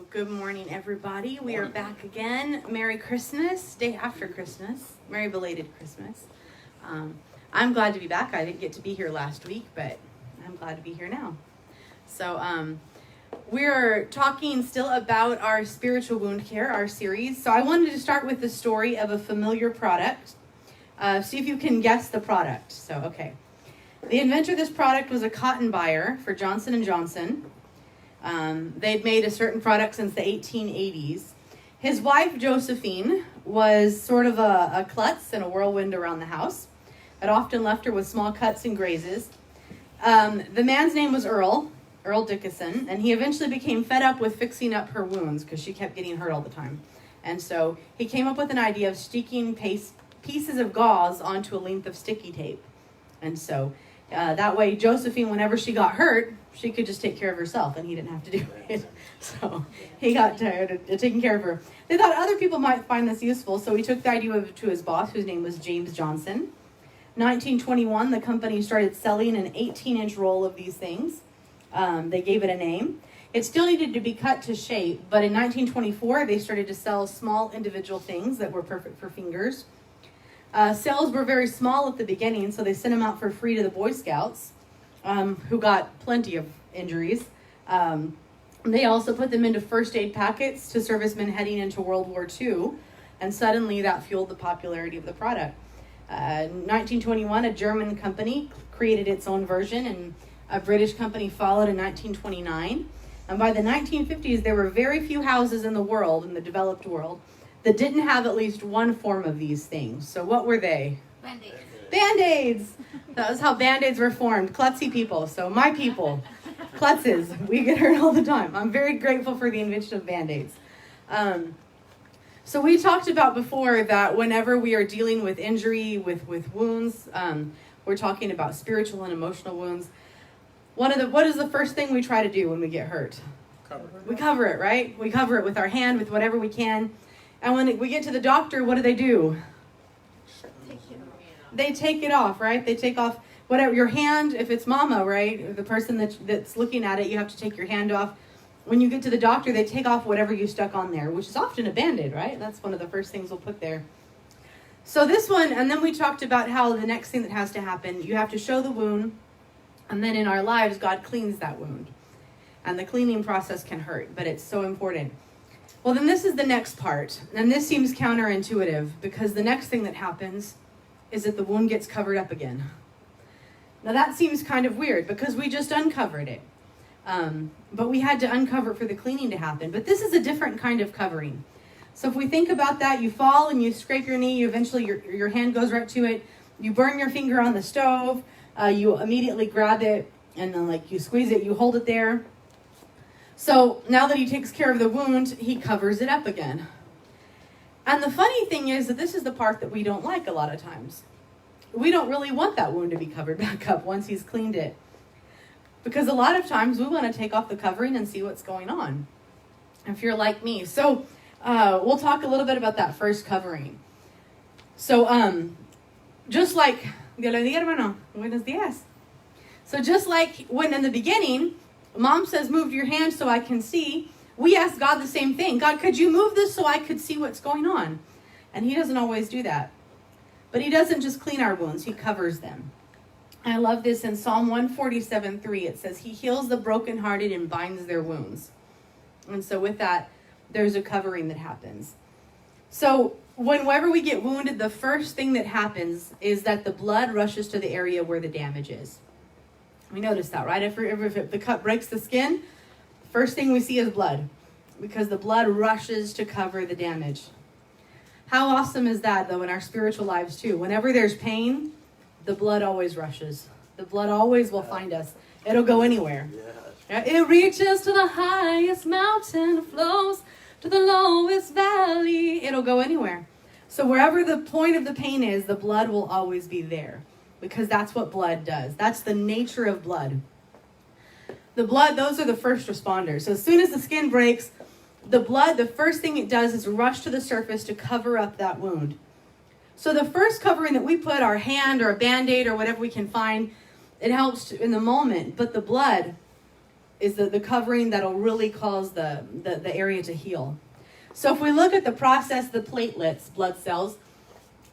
Good morning, everybody. We are back again. Merry Christmas, day after Christmas. Merry belated Christmas. I'm glad to be back. I didn't get to be here last week, but I'm glad to be here now. So we're talking still about our spiritual wound care, our series. So I wanted to start with the story of a familiar product. See if you can guess the product. So, okay. The inventor of this product was a cotton buyer for Johnson & Johnson. They'd made a certain product since the 1880s. His wife, Josephine, was sort of a klutz and a whirlwind around the house. It often left her with small cuts and grazes. The man's name was Earl Dickinson, and he eventually became fed up with fixing up her wounds because she kept getting hurt all the time. And so he came up with an idea of sticking pieces of gauze onto a length of sticky tape. And so that way, Josephine, whenever she got hurt, she could just take care of herself, and he didn't have to do it. So he got tired of taking care of her. They thought other people might find this useful, so he took the idea to his boss, whose name was James Johnson. 1921, the company started selling an 18-inch roll of these things. They gave it a name. It still needed to be cut to shape, but in 1924, they started to sell small individual things that were perfect for fingers. Sales were very small at the beginning, so they sent them out for free to the Boy Scouts, who got plenty of injuries. They also put them into first aid packets to servicemen heading into World War II, and suddenly that fueled the popularity of the product. In 1921, a German company created its own version, and a British company followed in 1929. And by the 1950s, there were very few houses in the world, in the developed world, that didn't have at least one form of these things. So what were they? Band-Aids. Band-Aids! That was how Band-Aids were formed. Klutzy people. So my people, klutzes, we get hurt all the time. I'm very grateful for the invention of Band-Aids. So we talked about before that whenever we are dealing with injury, with wounds, we're talking about spiritual and emotional wounds. What is the first thing we try to do when we get hurt? We cover it, right? We cover it with our hand, with whatever we can. And when we get to the doctor, what do? They take it off, right? They take off whatever your hand, if it's mama, right? The person that's looking at it, you have to take your hand off. When you get to the doctor, they take off whatever you stuck on there, which is often a Band-Aid, right? That's one of the first things we'll put there. So this one, and then we talked about how the next thing that has to happen, you have to show the wound, and then in our lives, God cleans that wound. And the cleaning process can hurt, but it's so important. Well, then this is the next part, and this seems counterintuitive because the next thing that happens is that the wound gets covered up again. Now that seems kind of weird because we just uncovered it, but we had to uncover it for the cleaning to happen. But this is a different kind of covering. So if we think about that, you fall and you scrape your knee, eventually your hand goes right to it, you burn your finger on the stove, you immediately grab it, and then you squeeze it, you hold it there. So now that he takes care of the wound, he covers it up again. And the funny thing is that this is the part that we don't like a lot of times. We don't really want that wound to be covered back up once he's cleaned it. Because a lot of times we want to take off the covering and see what's going on. If you're like me. So we'll talk a little bit about that first covering. So just like, buenos días. So just like when in the beginning, Mom says, move your hand so I can see. We ask God the same thing. God, could you move this so I could see what's going on? And he doesn't always do that. But he doesn't just clean our wounds. He covers them. I love this in Psalm 147:3. It says, he heals the brokenhearted and binds their wounds. And so with that, there's a covering that happens. So whenever we get wounded, the first thing that happens is that the blood rushes to the area where the damage is. We notice that, right? If the cut breaks the skin, first thing we see is blood because the blood rushes to cover the damage. How awesome is that, though, in our spiritual lives, too? Whenever there's pain, the blood always rushes. The blood always will find us. It'll go anywhere. It reaches to the highest mountain, flows to the lowest valley. It'll go anywhere. So wherever the point of the pain is, the blood will always be there. Because that's what blood does. That's the nature of blood. The blood, those are the first responders. So as soon as the skin breaks, the blood, the first thing it does is rush to the surface to cover up that wound. So the first covering that we put, our hand or a Band-Aid or whatever we can find, it helps in the moment. But the blood, the covering that'll really cause the area to heal. So if we look at the process, the platelets, blood cells,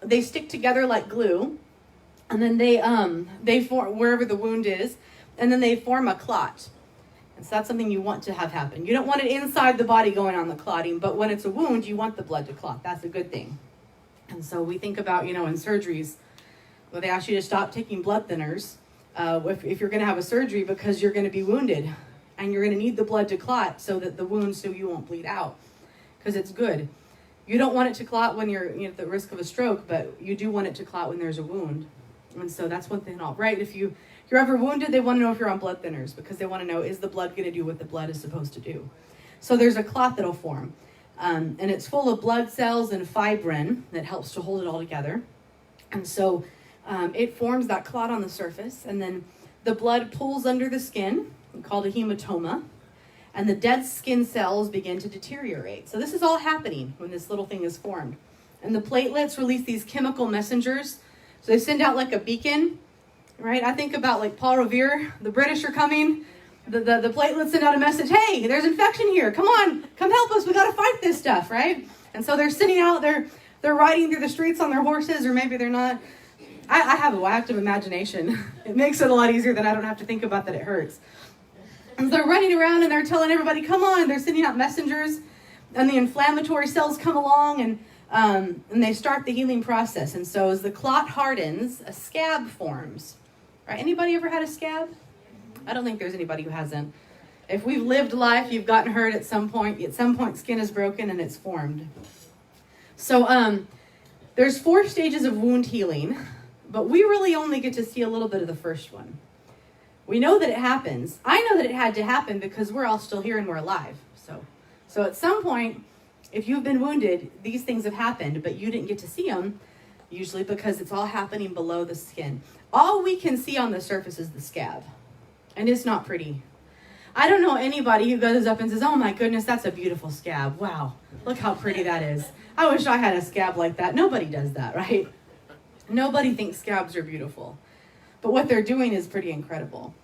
they stick together like glue, and then they form wherever the wound is, and then they form a clot. And so that's something you want to have happen. You don't want it inside the body going on the clotting, but when it's a wound, you want the blood to clot. That's a good thing. And so we think about, in surgeries, where they ask you to stop taking blood thinners if you're going to have a surgery because you're going to be wounded, and you're going to need the blood to clot so you won't bleed out, because it's good. You don't want it to clot when you're at the risk of a stroke, but you do want it to clot when there's a wound. And so that's one thing, right? If you're ever wounded, they want to know if you're on blood thinners, because they want to know, is the blood going to do what the blood is supposed to do? So there's a clot that'll form, and it's full of blood cells and fibrin that helps to hold it all together. And so it forms that clot on the surface, and then the blood pulls under the skin, called a hematoma, and the dead skin cells begin to deteriorate. So this is all happening when this little thing is formed. And the platelets release these chemical messengers. So they send out like a beacon, right? I think about like Paul Revere, the British are coming. The platelets send out a message, hey, there's infection here. Come on, come help us. We got to fight this stuff, right? And so they're sending out, they're riding through the streets on their horses, or maybe they're not. I have a active imagination. It makes it a lot easier that I don't have to think about that it hurts. And they're running around and they're telling everybody, come on. They're sending out messengers, and the inflammatory cells come along, and they start the healing process. And so as the clot hardens, a scab forms. Right? Anybody ever had a scab? I don't think there's anybody who hasn't. If we've lived life, you've gotten hurt at some point. At some point, skin is broken and it's formed. So there's 4 stages of wound healing, but we really only get to see a little bit of the first one. We know that it happens. I know that it had to happen because we're all still here and we're alive. So at some point, if you've been wounded, these things have happened, but you didn't get to see them, usually because it's all happening below the skin. All we can see on the surface is the scab, and it's not pretty. I don't know anybody who goes up and says, oh my goodness, that's a beautiful scab. Wow, look how pretty that is. I wish I had a scab like that. Nobody does that, right? Nobody thinks scabs are beautiful. But what they're doing is pretty incredible.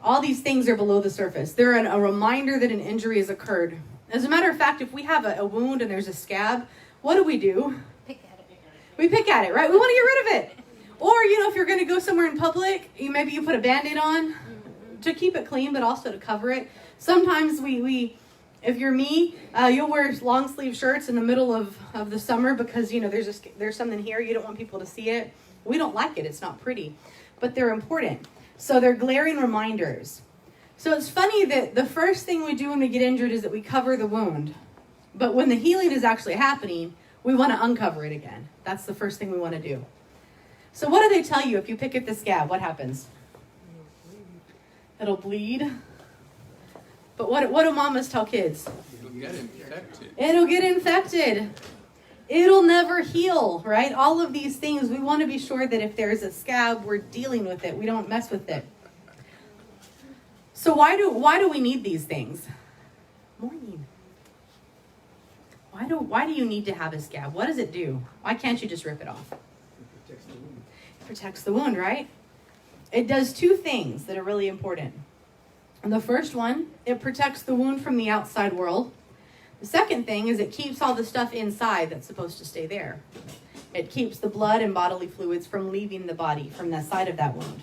All these things are below the surface. They're a reminder that an injury has occurred. As a matter of fact, if we have a wound and there's a scab, what do? We pick at it. We pick at it, right? We want to get rid of it. Or, if you're going to go somewhere in public, maybe you put a Band-Aid on to keep it clean, but also to cover it. Sometimes if you're me, you'll wear long sleeve shirts in the middle of the summer because, there's something here. You don't want people to see it. We don't like it. It's not pretty. But they're important. So they're glaring reminders. So it's funny that the first thing we do when we get injured is that we cover the wound. But when the healing is actually happening, we want to uncover it again. That's the first thing we want to do. So what do they tell you if you pick at the scab? What happens? It'll bleed. But what do mamas tell kids? It'll get infected. It'll get infected. It'll never heal, right? All of these things, we want to be sure that if there's a scab, we're dealing with it. We don't mess with it. So why do we need these things? Morning. Why do you need to have a scab? What does it do? Why can't you just rip it off? It protects the wound. It protects the wound, right? It does 2 things that are really important. And the first one, it protects the wound from the outside world. The second thing is it keeps all the stuff inside that's supposed to stay there. It keeps the blood and bodily fluids from leaving the body, from the side of that wound.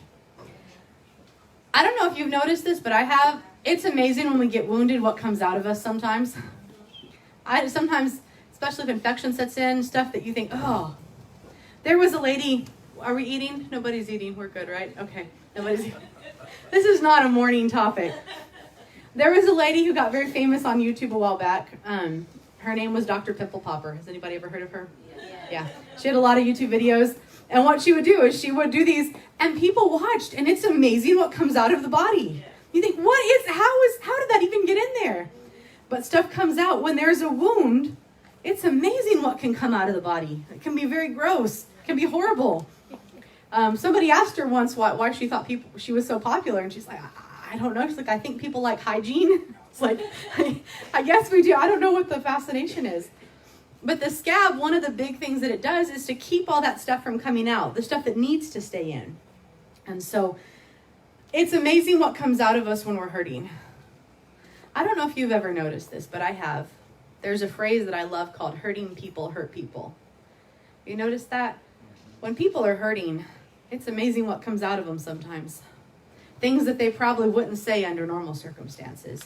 I don't know if you've noticed this, but I have. It's amazing when we get wounded what comes out of us sometimes. Sometimes, especially if infection sets in, stuff that you think, oh. There was a lady, are we eating? Nobody's eating. We're good, right? Okay. Nobody's eating. This is not a morning topic. There was a lady who got very famous on YouTube a while back. Her name was Dr. Pimple Popper. Has anybody ever heard of her? Yeah. She had a lot of YouTube videos. And what she would do is she would do these, and people watched, and it's amazing what comes out of the body. You think, how did that even get in there? But stuff comes out. When there's a wound, it's amazing what can come out of the body. It can be very gross. It can be horrible. Somebody asked her once why she thought she was so popular, and she's like, I don't know. She's like, I think people like hygiene. It's like, I guess we do. I don't know what the fascination is. But the scab, one of the big things that it does is to keep all that stuff from coming out, the stuff that needs to stay in. And so it's amazing what comes out of us when we're hurting. I don't know if you've ever noticed this, but I have. There's a phrase that I love called hurting people hurt people. You notice that? When people are hurting, it's amazing what comes out of them sometimes. Things that they probably wouldn't say under normal circumstances.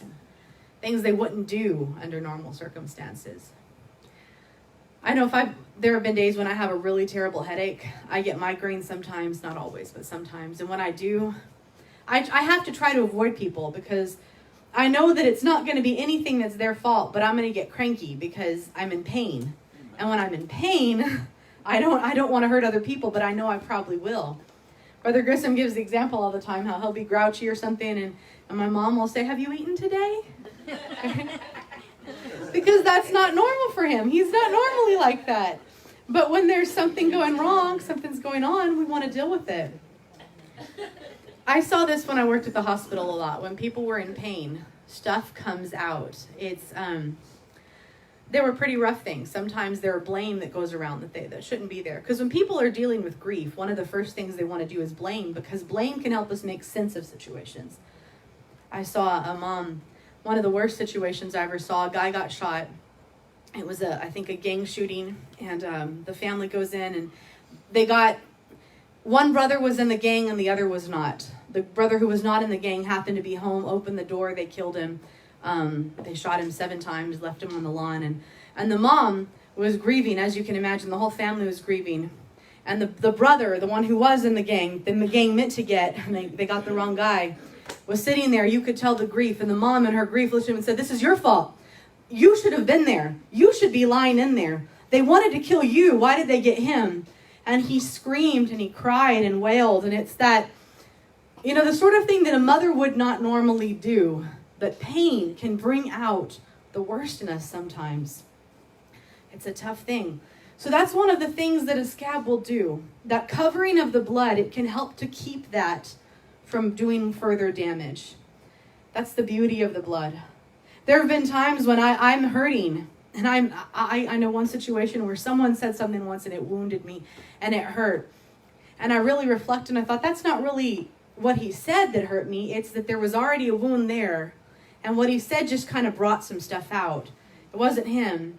Things they wouldn't do under normal circumstances. I know there have been days when I have a really terrible headache. I get migraines sometimes, not always, but sometimes. And when I do, I have to try to avoid people because I know that it's not going to be anything that's their fault, but I'm going to get cranky because I'm in pain. And when I'm in pain, I don't want to hurt other people, but I know I probably will. Brother Grissom gives the example all the time how he'll be grouchy or something, and my mom will say, "Have you eaten today?" Because that's not normal for him. He's not normally like that. But when there's something going wrong, something's going on, we want to deal with it. I saw this when I worked at the hospital a lot. When people were in pain, stuff comes out. There were pretty rough things. Sometimes there are blame that goes around that shouldn't be there. Because when people are dealing with grief, one of the first things they want to do is blame, because blame can help us make sense of situations. I saw a mom, one of the worst situations I ever saw, a guy got shot. It was I think a gang shooting, and the family goes in, and one brother was in the gang and the other was not. The brother who was not in the gang happened to be home, opened the door, they killed him. They shot him 7 times, left him on the lawn, and the mom was grieving, as you can imagine. The whole family was grieving. And the brother, the one who was in the gang meant to get, and they got the wrong guy, was sitting there. You could tell the grief, and the mom in her grief looked at him and said, "This is your fault. You should have been there. You should be lying in there. They wanted to kill you. Why did they get him?" And he screamed and he cried and wailed. And it's that, the sort of thing that a mother would not normally do. But pain can bring out the worst in us sometimes. It's a tough thing. So that's one of the things that a scab will do. That covering of the blood, it can help to keep that from doing further damage. That's the beauty of the blood. There have been times when I'm hurting, and I know one situation where someone said something once and it wounded me and it hurt. And I really reflected and I thought, that's not really what he said that hurt me. It's that there was already a wound there. And what he said just kind of brought some stuff out. It wasn't him.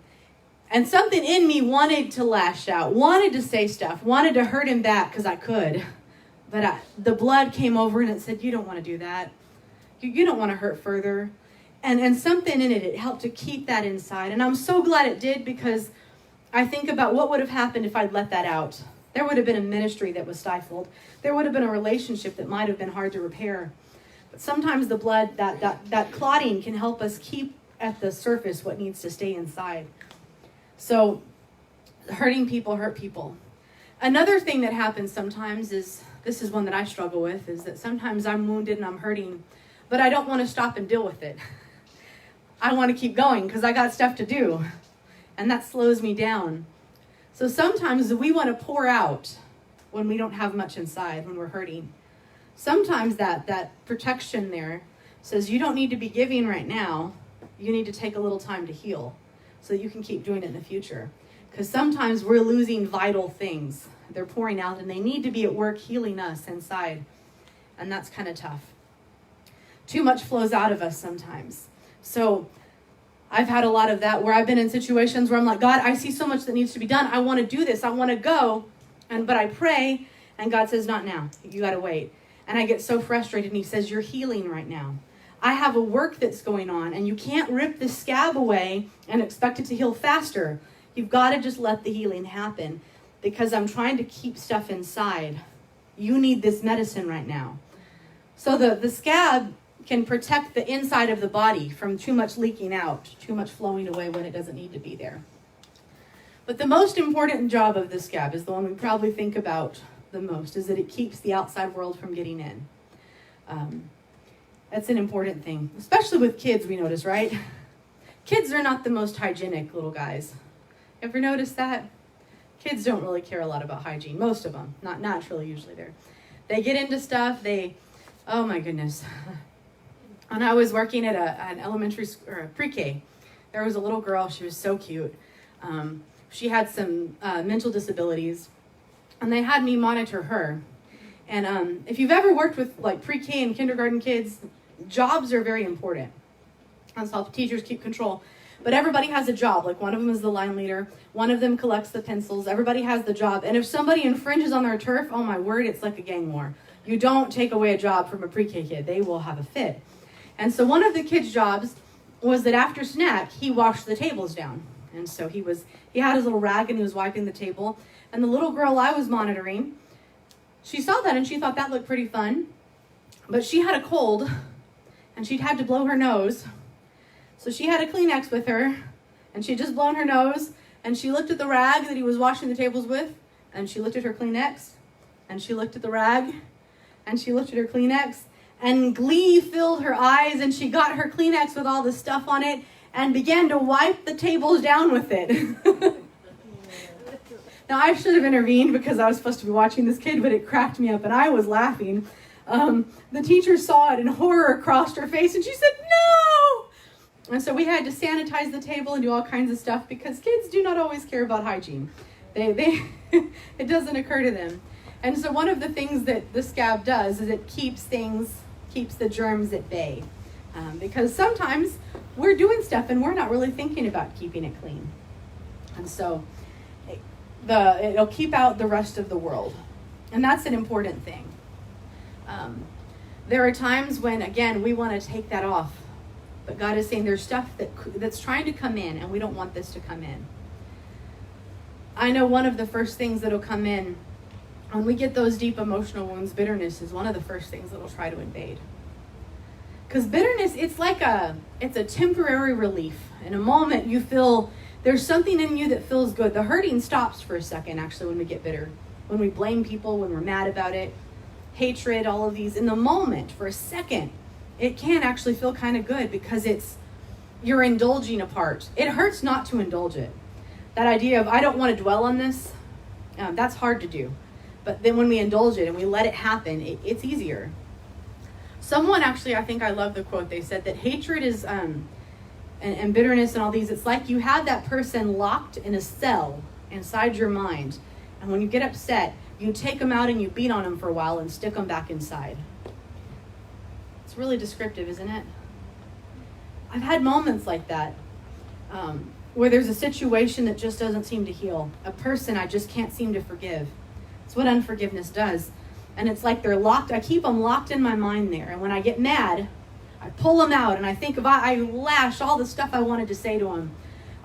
And something in me wanted to lash out, wanted to say stuff, wanted to hurt him back because I could. But the blood came over and it said, "You don't want to do that. You don't want to hurt further." And something in it helped to keep that inside. And I'm so glad it did, because I think about what would have happened if I'd let that out. There would have been a ministry that was stifled. There would have been a relationship that might have been hard to repair. But sometimes the blood, that clotting can help us keep at the surface what needs to stay inside. So hurting people hurt people. Another thing that happens sometimes is, this is one that I struggle with, is that sometimes I'm wounded and I'm hurting, but I don't want to stop and deal with it. I want to keep going because I got stuff to do, and that slows me down. So sometimes we want to pour out when we don't have much inside, when we're hurting. Sometimes that protection there says you don't need to be giving right now. You need to take a little time to heal so that you can keep doing it in the future. Because sometimes we're losing vital things. They're pouring out and they need to be at work healing us inside. And that's kind of tough. Too much flows out of us sometimes. So I've had a lot of that where I've been in situations where I'm like, "God, I see so much that needs to be done. I want to do this. I want to go." But I pray and God says, "Not now. You got to wait." And I get so frustrated, and he says, "You're healing right now. I have a work that's going on, and you can't rip the scab away and expect it to heal faster. You've got to just let the healing happen, because I'm trying to keep stuff inside. You need this medicine right now." So the scab can protect the inside of the body from too much leaking out, too much flowing away when it doesn't need to be there. But the most important job of the scab is the one we probably think about the most, is that it keeps the outside world from getting in. That's an important thing, especially with kids, we notice, right? Kids are not the most hygienic little guys. Ever notice that? Kids don't really care a lot about hygiene, most of them, not naturally usually there. They get into stuff, oh my goodness. When I was working at an elementary school, or a pre-K, there was a little girl, she was so cute. She had some mental disabilities, and they had me monitor her. And if you've ever worked with like pre-K and kindergarten kids, jobs are very important. That's how teachers keep control. But everybody has a job. Like one of them is the line leader. One of them collects the pencils. Everybody has the job. And if somebody infringes on their turf, oh my word, it's like a gang war. You don't take away a job from a pre-K kid. They will have a fit. And so one of the kids' jobs was that after snack, he washed the tables down. And so he had his little rag and he was wiping the table. And the little girl I was monitoring, she saw that and she thought that looked pretty fun. But she had a cold and she'd had to blow her nose. So she had a Kleenex with her, and she had just blown her nose, and she looked at the rag that he was washing the tables with, and she looked at her Kleenex, and she looked at the rag, and she looked at her Kleenex, and glee filled her eyes, and she got her Kleenex with all the stuff on it, and began to wipe the tables down with it. Now, I should have intervened because I was supposed to be watching this kid, but it cracked me up, and I was laughing. The teacher saw it, and horror crossed her face, and she said, "No!" And so we had to sanitize the table and do all kinds of stuff because kids do not always care about hygiene. It doesn't occur to them. And so one of the things that the scab does is it keeps the germs at bay. Because sometimes we're doing stuff and we're not really thinking about keeping it clean. And so it'll keep out the rest of the world. And that's an important thing. There are times when, again, we want to take that off. But God is saying there's stuff that's trying to come in, and we don't want this to come in. I know one of the first things that'll come in when we get those deep emotional wounds, bitterness is one of the first things that'll try to invade. Because bitterness, it's a temporary relief. In a moment, you feel there's something in you that feels good. The hurting stops for a second, actually, when we get bitter. When we blame people, when we're mad about it, hatred, all of these. In the moment, for a second, it can actually feel kind of good because you're indulging a part. It hurts not to indulge it. That idea of, I don't want to dwell on this, that's hard to do. But then when we indulge it and we let it happen, it's easier. Someone actually, I think I love the quote, they said that hatred is, and bitterness and all these, it's like you have that person locked in a cell inside your mind. And when you get upset, you take them out and you beat on them for a while and stick them back inside. It's really descriptive, isn't it? I've had moments like that where there's a situation that just doesn't seem to heal. A person I just can't seem to forgive. It's what unforgiveness does. And it's like they're locked. I keep them locked in my mind there. And when I get mad, I pull them out and I think I lash all the stuff I wanted to say to them.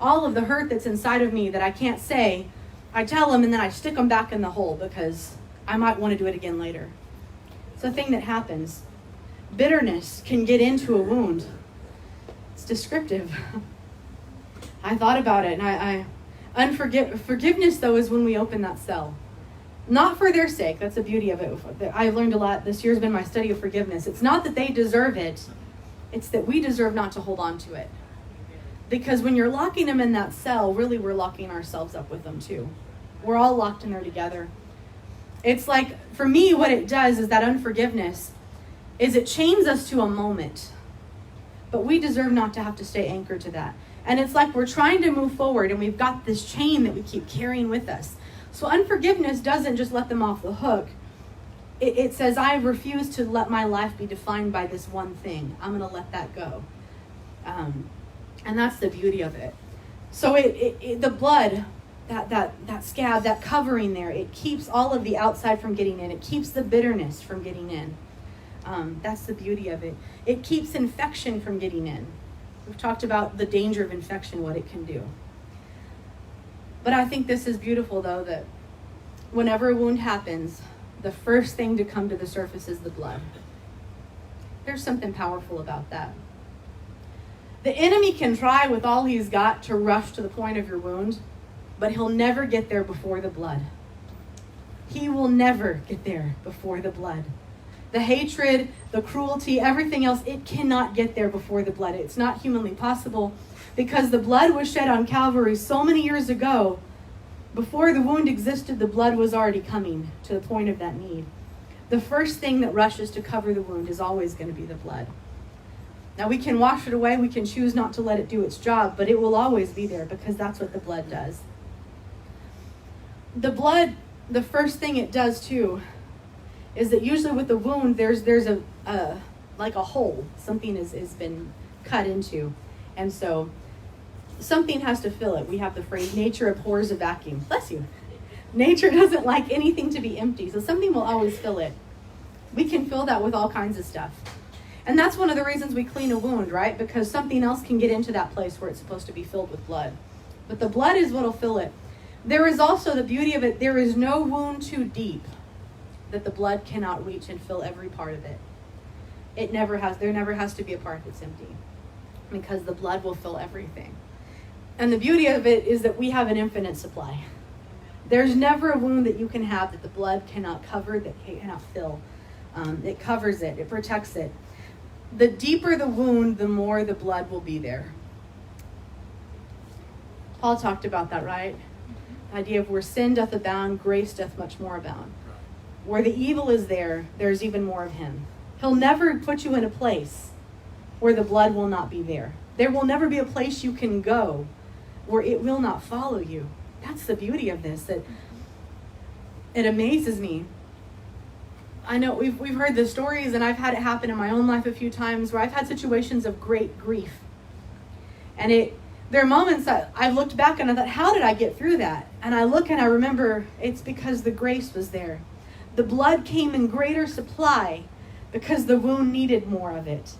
All of the hurt that's inside of me that I can't say, I tell them and then I stick them back in the hole because I might want to do it again later. It's a thing that happens. Bitterness can get into a wound. It's descriptive. I thought about it, and forgiveness, though, is when we open that cell. Not for their sake. That's the beauty of it. I've learned a lot. This year's been my study of forgiveness. It's not that they deserve it. It's that we deserve not to hold on to it. Because when you're locking them in that cell, really we're locking ourselves up with them too. We're all locked in there together. It's like, for me, what it does is that unforgiveness is it chains us to a moment. But we deserve not to have to stay anchored to that. And it's like we're trying to move forward and we've got this chain that we keep carrying with us. So unforgiveness doesn't just let them off the hook. It says, I refuse to let my life be defined by this one thing. I'm going to let that go. And that's the beauty of it. So the blood, that scab, that covering there, it keeps all of the outside from getting in. It keeps the bitterness from getting in. That's the beauty of it. It keeps infection from getting in. We've talked about the danger of infection, what it can do. But I think this is beautiful, though, that whenever a wound happens, the first thing to come to the surface is the blood. There's something powerful about that. The enemy can try with all he's got to rush to the point of your wound, but he'll never get there before the blood. He will never get there before the blood. The hatred, the cruelty, everything else, it cannot get there before the blood. It's not humanly possible because the blood was shed on Calvary so many years ago. Before the wound existed, the blood was already coming to the point of that need. The first thing that rushes to cover the wound is always going to be the blood. Now we can wash it away, we can choose not to let it do its job, but it will always be there because that's what the blood does. The blood, the first thing it does too, is that usually with the wound there's a like a hole. Something has been cut into. And so something has to fill it. We have the phrase, nature abhors a vacuum. Bless you. Nature doesn't like anything to be empty, so something will always fill it. We can fill that with all kinds of stuff. And that's one of the reasons we clean a wound, right? Because something else can get into that place where it's supposed to be filled with blood. But the blood is what will fill it. There is also the beauty of it, there is no wound too deep that the blood cannot reach and fill every part of it. There never has to be a part that's empty, because the blood will fill everything. And the beauty of it is that we have an infinite supply. There's never a wound that you can have that the blood cannot cover, that cannot fill. It covers it, it protects it. The deeper the wound, the more the blood will be there. Paul talked about that, right? The idea of where sin doth abound, grace doth much more abound. Where the evil is there, there's even more of him. He'll never put you in a place where the blood will not be there. There will never be a place you can go where it will not follow you. That's the beauty of this, that it amazes me. I know we've heard the stories, and I've had it happen in my own life a few times where I've had situations of great grief. And there are moments that I've looked back and I thought, how did I get through that? And I look and I remember it's because the grace was there. The blood came in greater supply because the wound needed more of it.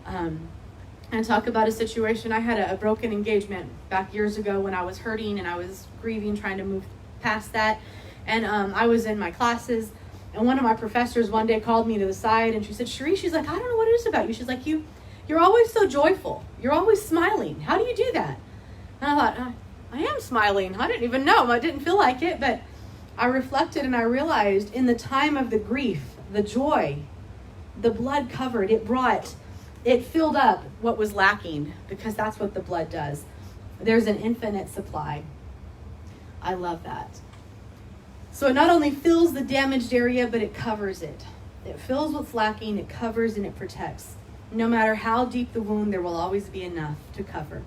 And talk about a situation. I had a broken engagement back years ago when I was hurting and I was grieving, trying to move past that. And I was in my classes, and one of my professors one day called me to the side, and she said, Cheri, she's like, I don't know what it is about you. She's like, you're always so joyful. You're always smiling. How do you do that? And I thought, I am smiling. I didn't even know. I didn't feel like it, but I reflected and I realized in the time of the grief, the joy, the blood covered, it filled up what was lacking, because that's what the blood does. There's an infinite supply. I love that. So it not only fills the damaged area, but it covers it. It fills what's lacking, it covers, and it protects. No matter how deep the wound, there will always be enough to cover.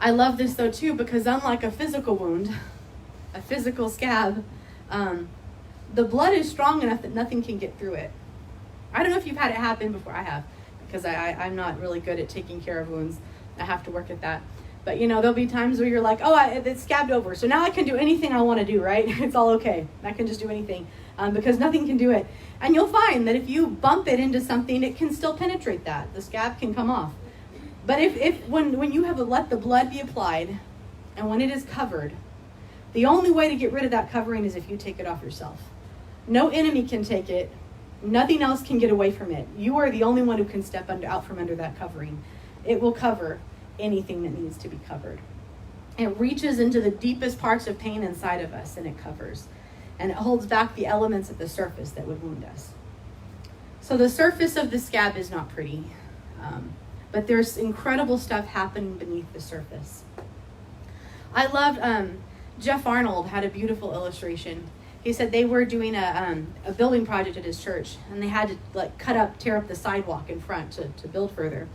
I love this though too, because unlike a physical wound, a physical scab, the blood is strong enough that nothing can get through it. I don't know if you've had it happen before. I have, because I'm not really good at taking care of wounds. I have to work at that. But there'll be times where you're like, it's scabbed over, so now I can do anything I want to do, right? It's all okay. I can just do anything, because nothing can do it. And you'll find that if you bump it into something, it can still penetrate that. The scab can come off. But when you have let the blood be applied, and when it is covered, the only way to get rid of that covering is if you take it off yourself. No enemy can take it. Nothing else can get away from it. You are the only one who can step out from under that covering. It will cover anything that needs to be covered. It reaches into the deepest parts of pain inside of us, and it covers. And it holds back the elements at the surface that would wound us. So the surface of the scab is not pretty, but there's incredible stuff happening beneath the surface. I loved, Jeff Arnold had a beautiful illustration. He said they were doing a building project at his church, and they had to tear up the sidewalk in front to build further.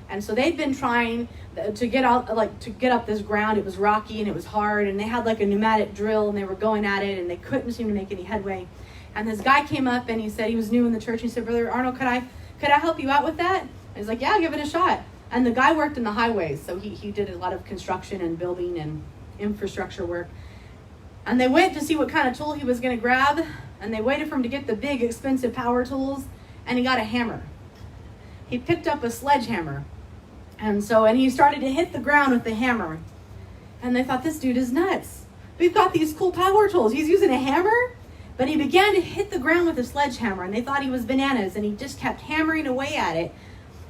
And so they'd been trying to get up this ground. It was rocky and it was hard, and they had a pneumatic drill, and they were going at it, and they couldn't seem to make any headway. And this guy came up, and he said he was new in the church. He said, Brother Arnold, could I help you out with that? And he's like, yeah, give it a shot. And the guy worked in the highways, so he did a lot of construction and building and infrastructure work. And they went to see what kind of tool he was going to grab, and they waited for him to get the big, expensive power tools, and he got a hammer. He picked up a sledgehammer, and he started to hit the ground with the hammer. And they thought, this dude is nuts. We've got these cool power tools. He's using a hammer? But he began to hit the ground with a sledgehammer, and they thought he was bananas, and he just kept hammering away at it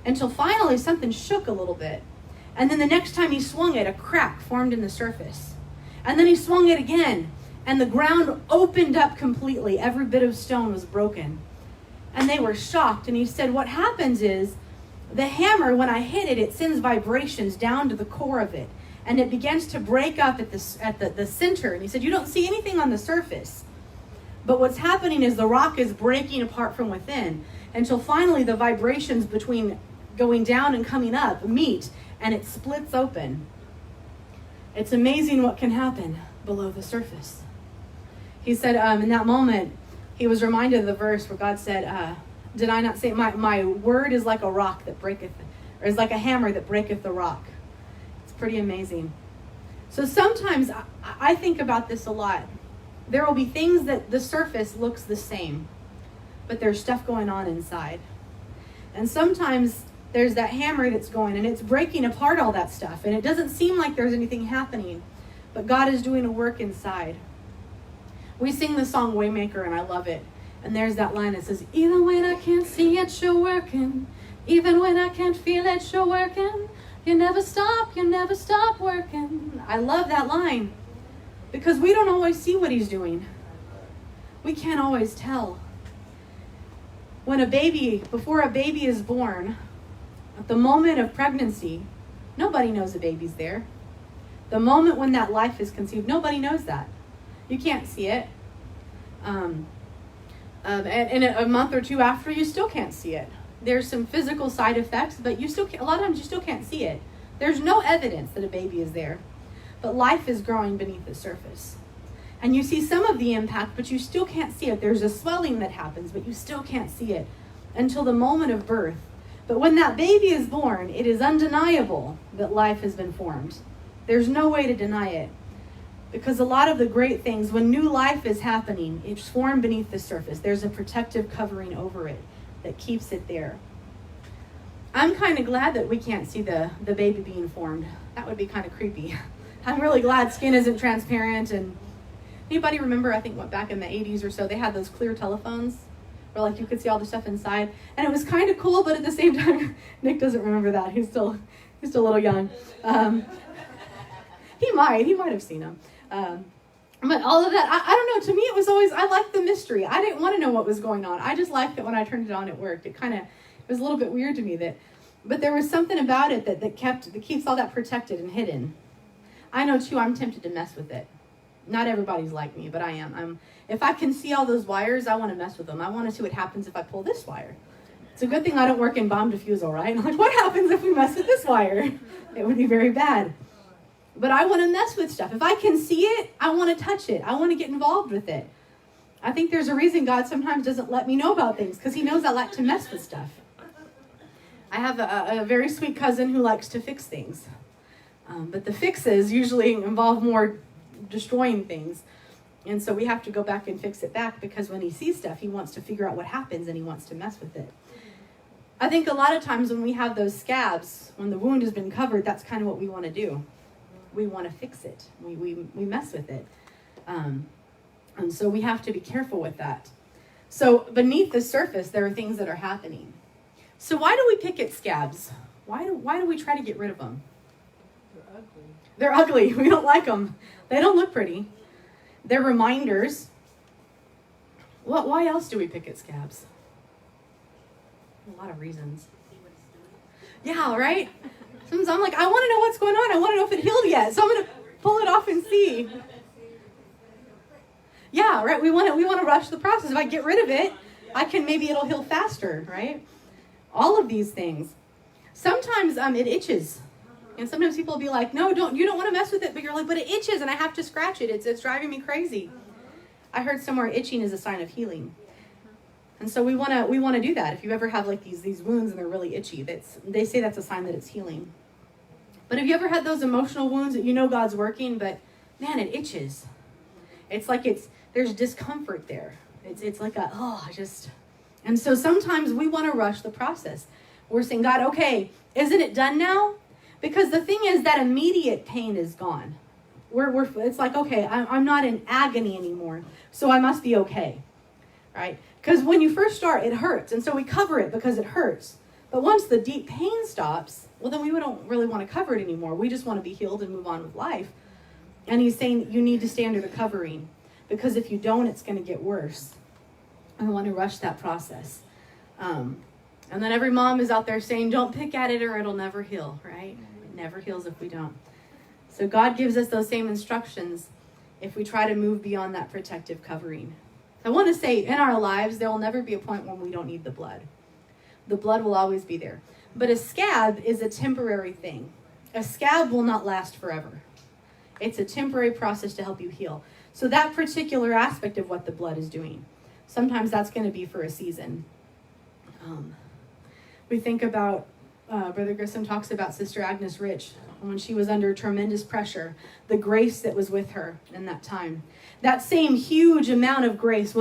until finally something shook a little bit. And then the next time he swung it, a crack formed in the surface. And then he swung it again, and the ground opened up completely. Every bit of stone was broken. And they were shocked, and he said, what happens is, the hammer, when I hit it, it sends vibrations down to the core of it, and it begins to break up at the center. And he said, you don't see anything on the surface, but what's happening is the rock is breaking apart from within, until finally the vibrations between going down and coming up meet, and it splits open. It's amazing what can happen below the surface. He said in that moment, he was reminded of the verse where God said, Did I not say my word is like a rock that breaketh, or is like a hammer that breaketh the rock? It's pretty amazing. So sometimes I think about this a lot. There will be things that the surface looks the same, but there's stuff going on inside. And sometimes there's that hammer that's going and it's breaking apart all that stuff. And it doesn't seem like there's anything happening, but God is doing a work inside. We sing the song Waymaker, and I love it. And there's that line that says, even when I can't see it, you're working. Even when I can't feel it, you're working. You never stop working. I love that line because we don't always see what he's doing. We can't always tell. Before a baby is born, at the moment of pregnancy, nobody knows the baby's there. The moment when that life is conceived, nobody knows that. You can't see it. And a month or two after, you still can't see it. There's some physical side effects, but a lot of times you still can't see it. There's no evidence that a baby is there. But life is growing beneath the surface. And you see some of the impact, but you still can't see it. There's a swelling that happens, but you still can't see it until the moment of birth. But when that baby is born, it is undeniable that life has been formed. There's no way to deny it. Because a lot of the great things, when new life is happening, it's formed beneath the surface. There's a protective covering over it that keeps it there. I'm kind of glad that we can't see the baby being formed. That would be kind of creepy. I'm really glad skin isn't transparent. And anybody remember, I think, back in the 80s or so, they had those clear telephones where like you could see all the stuff inside. And it was kind of cool, but at the same time, Nick doesn't remember that. He's still a little young. He might have seen them. But all of that, I don't know, to me it was always, I liked the mystery. I didn't want to know what was going on. I just liked that when I turned it on, it worked. It was a little bit weird to me but there was something about it that keeps all that protected and hidden. I know too, I'm tempted to mess with it. Not everybody's like me, but I am. If I can see all those wires, I want to mess with them. I want to see what happens if I pull this wire. It's a good thing I don't work in bomb diffusal, right? I'm like, what happens if we mess with this wire? It would be very bad. But I want to mess with stuff. If I can see it, I want to touch it. I want to get involved with it. I think there's a reason God sometimes doesn't let me know about things, because he knows I like to mess with stuff. I have a very sweet cousin who likes to fix things. But the fixes usually involve more destroying things. And so we have to go back and fix it back, because when he sees stuff, he wants to figure out what happens and he wants to mess with it. I think a lot of times when we have those scabs, when the wound has been covered, that's kind of what we want to do. We want to fix it. We mess with it. And so we have to be careful with that. So beneath the surface, there are things that are happening. So why do we picket scabs? Why do we try to get rid of them? They're ugly. We don't like them. They don't look pretty. They're reminders. Why else do we picket scabs? A lot of reasons. Yeah, right? Sometimes I'm like, I want to know what's going on. I want to know if it healed yet. So I'm going to pull it off and see. Yeah, right? We want to rush the process. If I get rid of it, maybe it'll heal faster, right? All of these things. Sometimes it itches. And sometimes people will be like, no, you don't want to mess with it. But you're like, but it itches and I have to scratch it. It's driving me crazy. I heard somewhere itching is a sign of healing. And so we want to do that. If you ever have like these wounds and they're really itchy, they say that's a sign that it's healing. But have you ever had those emotional wounds that you know God's working, but man, it itches. It's like there's discomfort there. It's like and so sometimes we want to rush the process. We're saying, God, okay, isn't it done now? Because the thing is that immediate pain is gone. It's like, okay, I'm not in agony anymore, so I must be okay, right? Because when you first start, it hurts, and so we cover it because it hurts. But once the deep pain stops, well, then we don't really want to cover it anymore. We just want to be healed and move on with life. And he's saying you need to stay under the covering, because if you don't, it's going to get worse. I want to rush that process. And then every mom is out there saying, don't pick at it or it'll never heal, right? It never heals if we don't. So God gives us those same instructions if we try to move beyond that protective covering. I want to say in our lives, there will never be a point when we don't need the blood. The blood will always be there. But a scab is a temporary thing. A scab will not last forever. It's a temporary process to help you heal. So that particular aspect of what the blood is doing, sometimes that's going to be for a season. We think about, Brother Grissom talks about Sister Agnes Rich, when she was under tremendous pressure, the grace that was with her in that time. That same huge amount of grace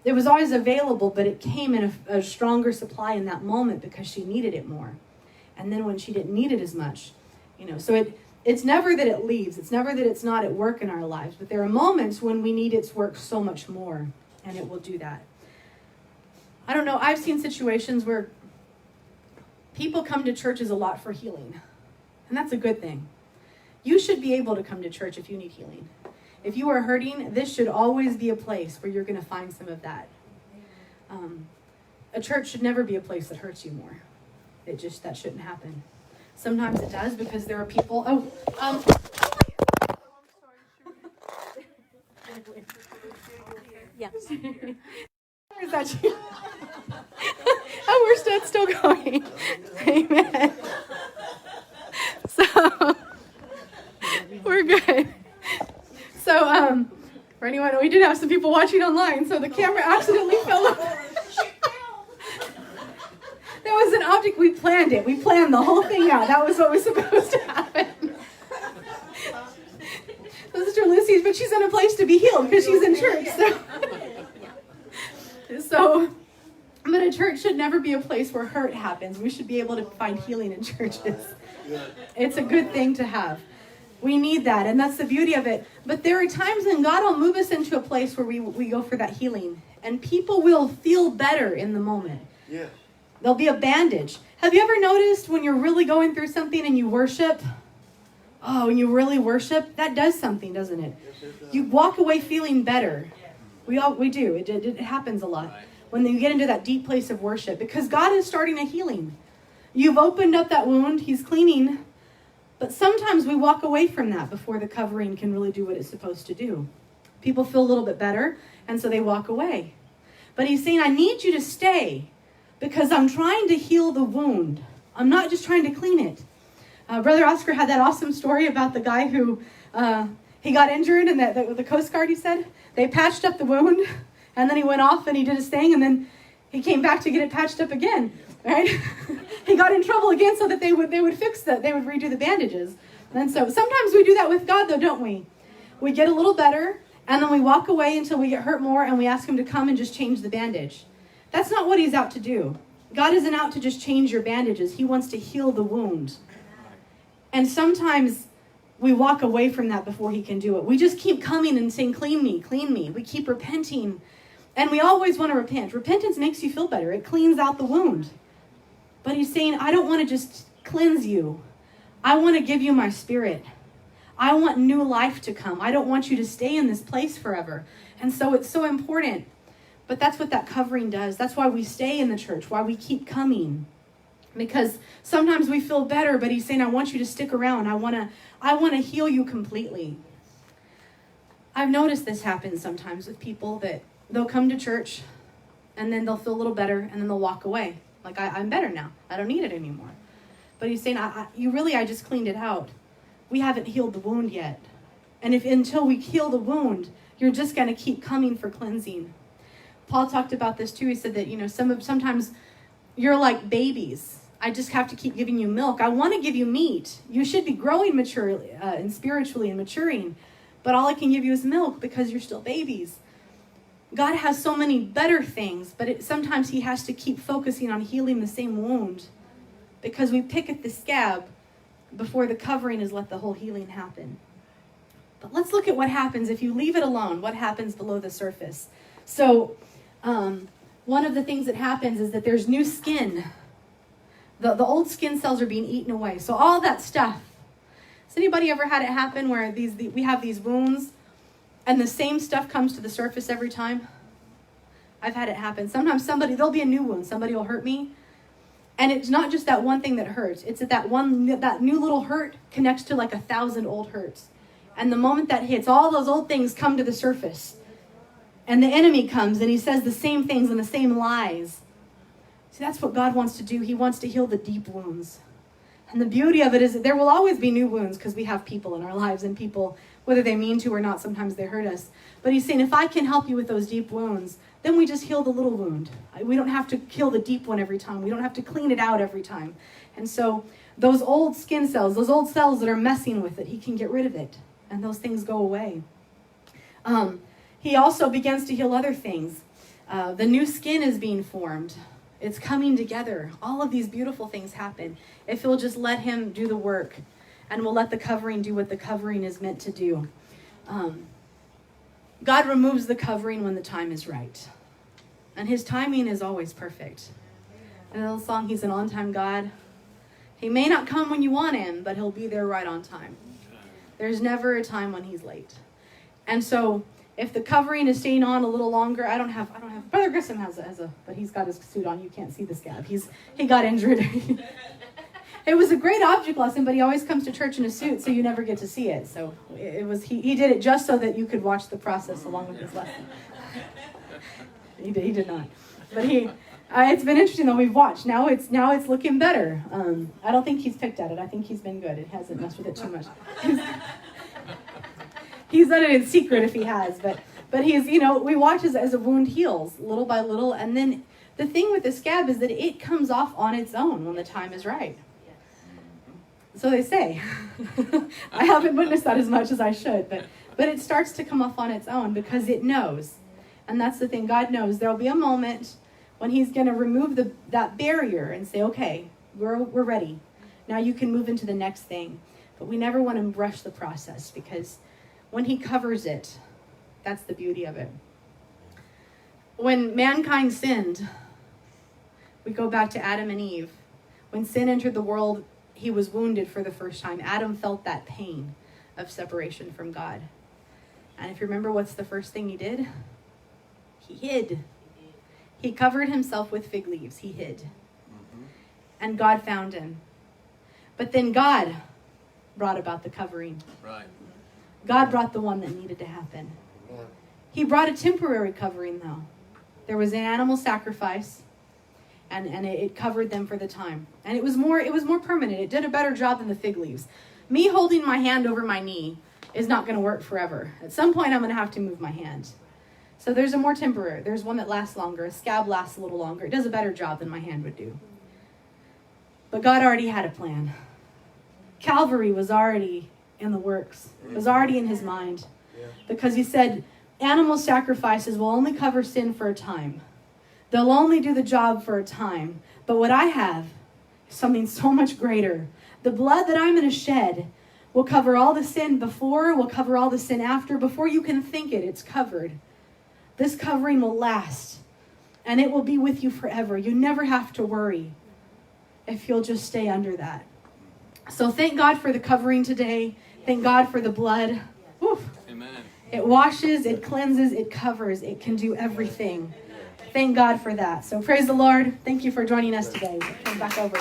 it was always available, but it came in a stronger supply in that moment because she needed it more. And then when she didn't need it as much, so it's never that it leaves. It's never that it's not at work in our lives, but there are moments when we need its work so much more, and it will do that. I don't know, I've seen situations where people come to churches a lot for healing, and that's a good thing. You should be able to come to church if you need healing. If you are hurting, this should always be a place where you're going to find some of that. A church should never be a place that hurts you more. That shouldn't happen. Sometimes it does because there are people. Yes. Is that you? We're still going. Amen. So we're good. So for anyone, we did have some people watching online, so the camera accidentally fell over. That was an object. We planned it. We planned the whole thing out. That was what was supposed to happen. So Sister Lucy's, but she's in a place to be healed because she's in church. But a church should never be a place where hurt happens. We should be able to find healing in churches. It's a good thing to have. We need that, and that's the beauty of it. But there are times when God will move us into a place where we go for that healing, and people will feel better in the moment. Yeah. There'll be a bandage. Have you ever noticed when you're really going through something and you worship? Oh, when you really worship, that does something, doesn't it? Yes, it does. You walk away feeling better. We do. It happens a lot when you get into that deep place of worship because God is starting a healing. You've opened up that wound. He's cleaning. But sometimes we walk away from that before the covering can really do what it's supposed to do. People feel a little bit better, and so they walk away. But he's saying, I need you to stay because I'm trying to heal the wound. I'm not just trying to clean it. Brother Oscar had that awesome story about the guy who he got injured, and the Coast Guard, he said, they patched up the wound, and then he went off and he did his thing, and then he came back to get it patched up again. Right? He got in trouble again so that they would fix that. They would redo the bandages. And so sometimes we do that with God, though, don't we? We get a little better, and then we walk away until we get hurt more, and we ask him to come and just change the bandage. That's not what he's out to do. God isn't out to just change your bandages. He wants to heal the wound. And sometimes we walk away from that before he can do it. We just keep coming and saying, clean me, clean me. We keep repenting. And we always want to repent. Repentance makes you feel better. It cleans out the wound. But he's saying, I don't want to just cleanse you. I want to give you my spirit. I want new life to come. I don't want you to stay in this place forever. And so it's so important. But that's what that covering does. That's why we stay in the church, why we keep coming. Because sometimes we feel better, but he's saying, I want you to stick around. I want to heal you completely. I've noticed this happen sometimes with people that they'll come to church and then they'll feel a little better and then they'll walk away. Like, I'm better now. I don't need it anymore. But he's saying, I just cleaned it out. We haven't healed the wound yet. And until we heal the wound, you're just going to keep coming for cleansing. Paul talked about this too. He said that, sometimes you're like babies. I just have to keep giving you milk. I want to give you meat. You should be growing maturely and spiritually and maturing. But all I can give you is milk because you're still babies. God has so many better things, but sometimes he has to keep focusing on healing the same wound because we pick at the scab before the covering has let the whole healing happen. But let's look at what happens if you leave it alone. What happens below the surface? So one of the things that happens is that there's new skin. The old skin cells are being eaten away. So all that stuff. Has anybody ever had it happen where we have these wounds and the same stuff comes to the surface every time? I've had it happen. Sometimes there'll be a new wound. Somebody will hurt me. And it's not just that one thing that hurts. It's that new little hurt connects to like 1,000 old hurts. And the moment that hits, all those old things come to the surface. And the enemy comes and he says the same things and the same lies. See, that's what God wants to do. He wants to heal the deep wounds. And the beauty of it is that there will always be new wounds because we have people in our lives, and people, whether they mean to or not, sometimes they hurt us. But he's saying, if I can help you with those deep wounds, then we just heal the little wound. We don't have to kill the deep one every time. We don't have to clean it out every time. And so those old skin cells, those old cells that are messing with it, he can get rid of it. And those things go away. He also begins to heal other things. The new skin is being formed. It's coming together. All of these beautiful things happen if we'll just let him do the work. And we'll let the covering do what the covering is meant to do. God removes the covering when the time is right. And his timing is always perfect. And the song, he's an on-time God. He may not come when you want him, but he'll be there right on time. There's never a time when he's late. And so if the covering is staying on a little longer, I don't have, Brother Grissom has a, but he's got his suit on. You can't see the scab. He got injured. It was a great object lesson, but he always comes to church in a suit, so you never get to see it. So he did it just so that you could watch the process along with his lesson. He did not. But it's been interesting though. We've watched. Now it's looking better. I don't think he's picked at it. I think he's been good. It hasn't messed with it too much. He's done it in secret if he has, but he's, we watch as a wound heals little by little, and then the thing with the scab is that it comes off on its own when the time is right. So they say. I haven't witnessed that as much as I should, but it starts to come off on its own because it knows. And that's the thing, God knows there'll be a moment when he's going to remove that barrier and say, okay, we're ready. Now you can move into the next thing. But we never want to rush the process because when he covers it, that's the beauty of it. When mankind sinned, we go back to Adam and Eve. When sin entered the world, he was wounded for the first time. Adam felt that pain of separation from God. And if you remember, what's the first thing he did? He hid. He covered himself with fig leaves. He hid. Mm-hmm. And God found him. But then God brought about the covering. Right. God brought the one that needed to happen. He brought a temporary covering, though. There was an animal sacrifice, and it covered them for the time. And it was more permanent. It did a better job than the fig leaves. Me holding my hand over my knee is not going to work forever. At some point, I'm going to have to move my hand. So there's a more temporary. There's one that lasts longer. A scab lasts a little longer. It does a better job than my hand would do. But God already had a plan. Calvary was already in the works. It was already in his mind. Because he said, animal sacrifices will only cover sin for a time. They'll only do the job for a time. But what I have is something so much greater. The blood that I'm going to shed will cover all the sin before, will cover all the sin after. Before you can think it, it's covered. This covering will last. And it will be with you forever. You never have to worry if you'll just stay under that. So thank God for the covering today. Thank God for the blood. Woof. Amen. It washes, it cleanses, it covers. It can do everything. Thank God for that. So praise the Lord. Thank you for joining us today. Come back over.